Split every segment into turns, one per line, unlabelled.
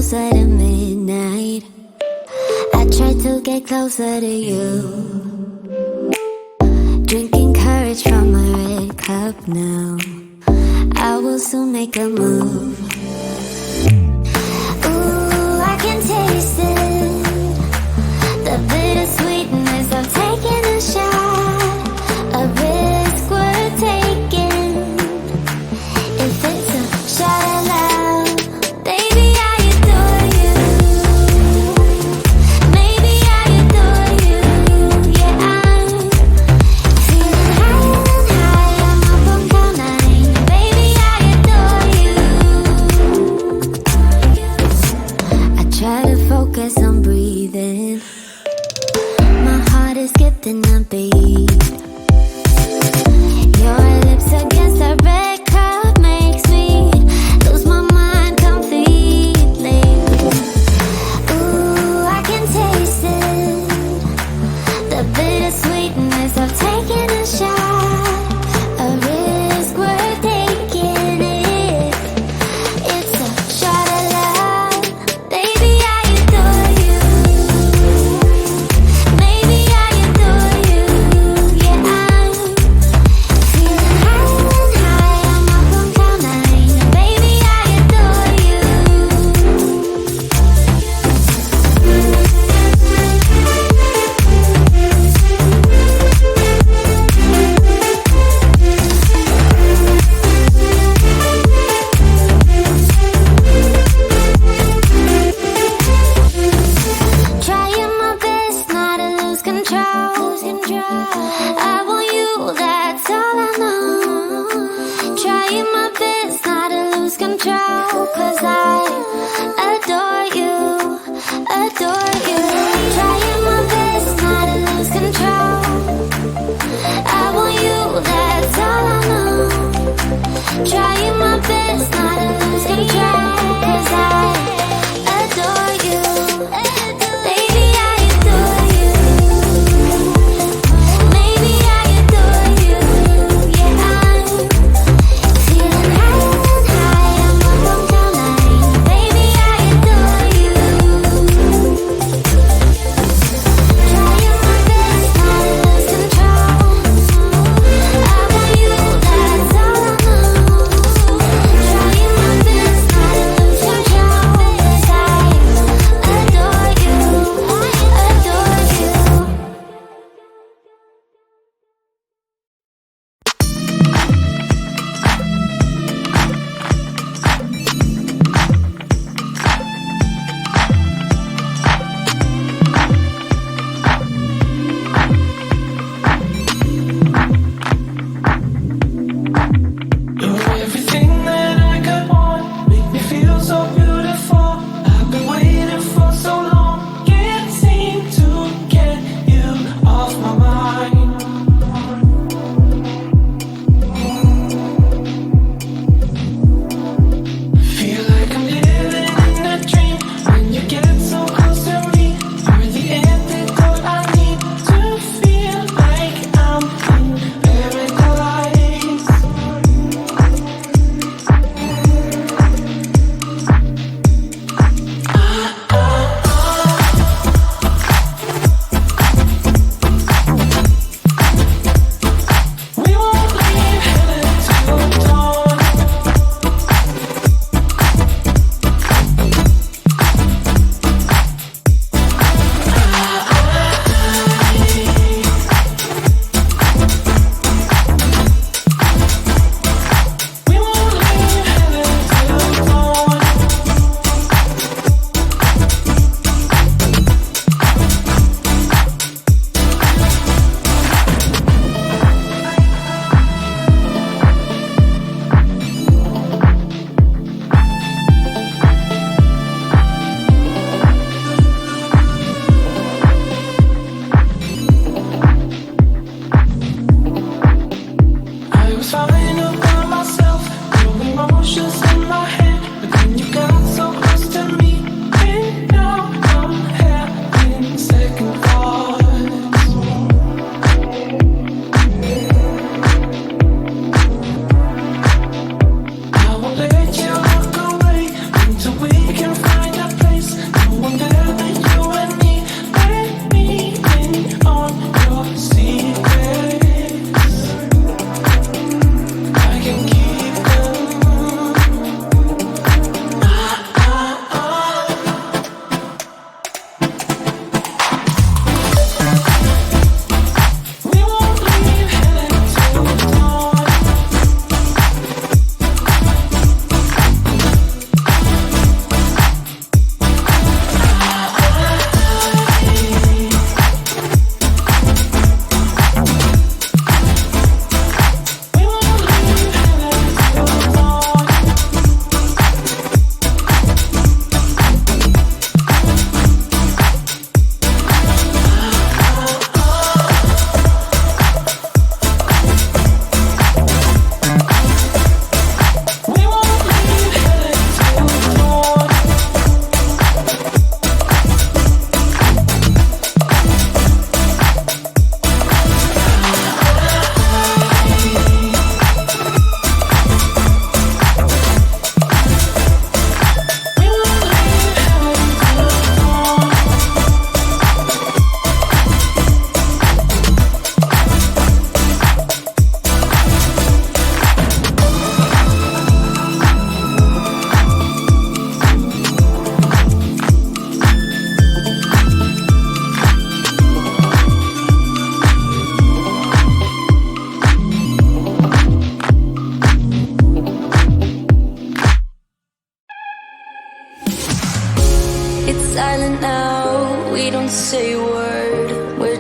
closer to midnight. I try to get closer to you. Drinking courage from my red cup now. I will soon make a move. Ooh, I can taste it. The bittersweetness of taking a shot. A risk worth taking. If it's a shot at love, baby, I adore you. Maybe I adore you. Yeah, I'm feeling higher and higher. I'm up on cloud nine. Baby, I adore you. I try to focus on breathing. My heart is skipping a beat. Your lips against a red cup makes me lose my mind completely. Ooh, I can taste it. The bittersweetness of taking a shot. A risk worth taking it. It's a shot at love. Baby, I adore you. Maybe I adore you. Yeah,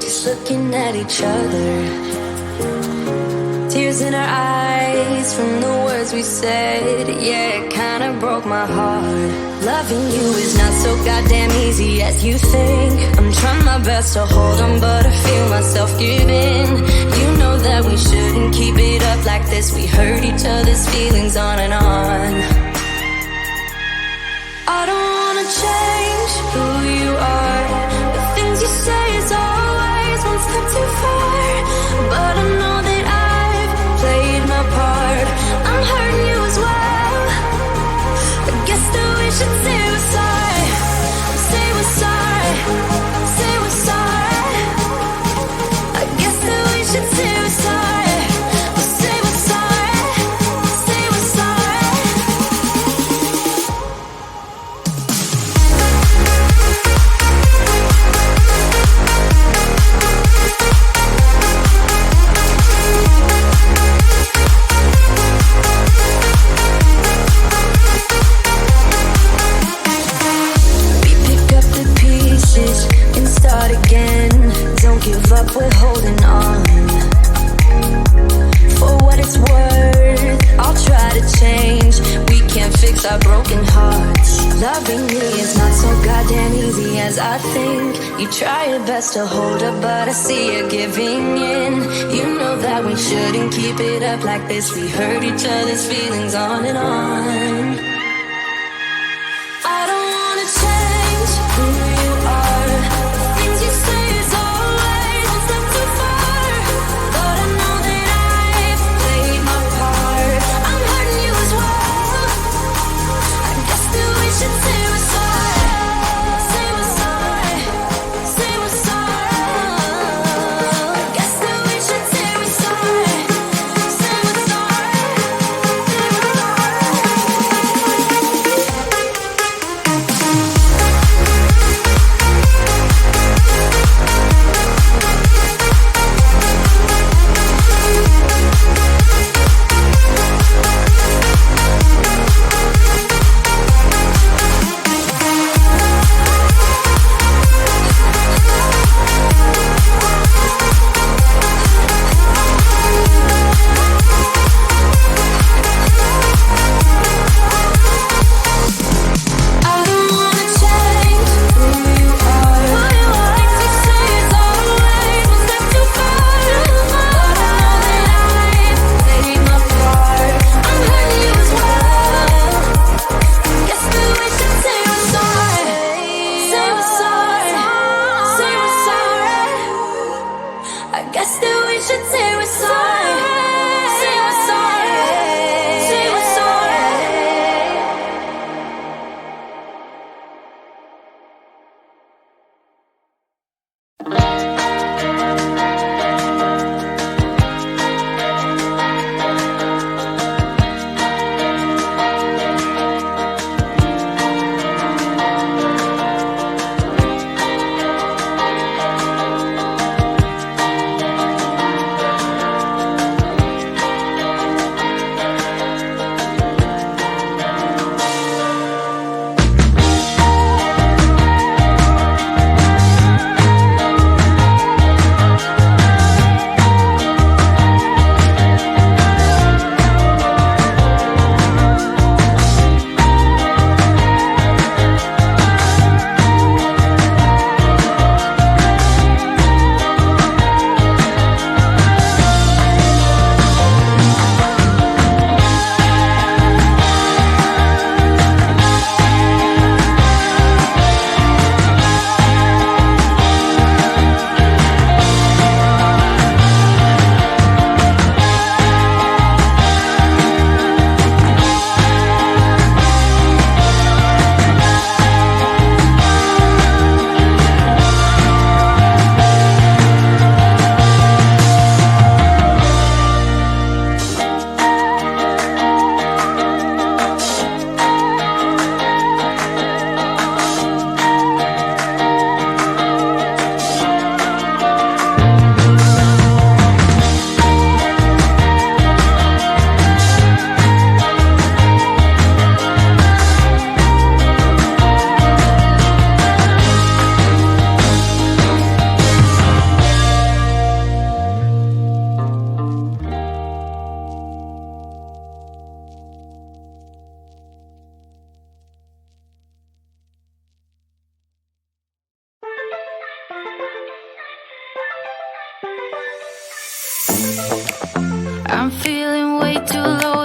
just looking at each other. Tears in our eyes from the words we said. Yeah, it kinda broke my heart. Loving you is not so goddamn easy as you think. I'm trying my best to hold on, but I feel myself giving. You know that we shouldn't keep it up like this. We hurt each other's feelings on and on. I don't wanna change who you are. The things you say is always one step too far. But I know that I've played my part. I'm hurting you as well. I guess that we should say we're sorry. Say we're sorry. Say we're sorry. I guess that we should say we're sorry. Say we're sorry. Say we're sorry. Can start again. Don't give up, we're holding on. For what it's worth, I'll try to change. We can't fix our broken hearts. Loving me is not so goddamn easy as I think. You try your best to hold up, but I see you giving in. You know that we shouldn't keep it up like this. We hurt each other's feelings on and on. I don't wanna change who you are. Things you say is always one step too far. But I know that I've played my part. I'm hurting you as well. I guess that we should say we're sorry. Say we're sorry. Say we're sorry. I guess that we should say we're sorry. Say we're sorry. Say we're I'm feeling way too low.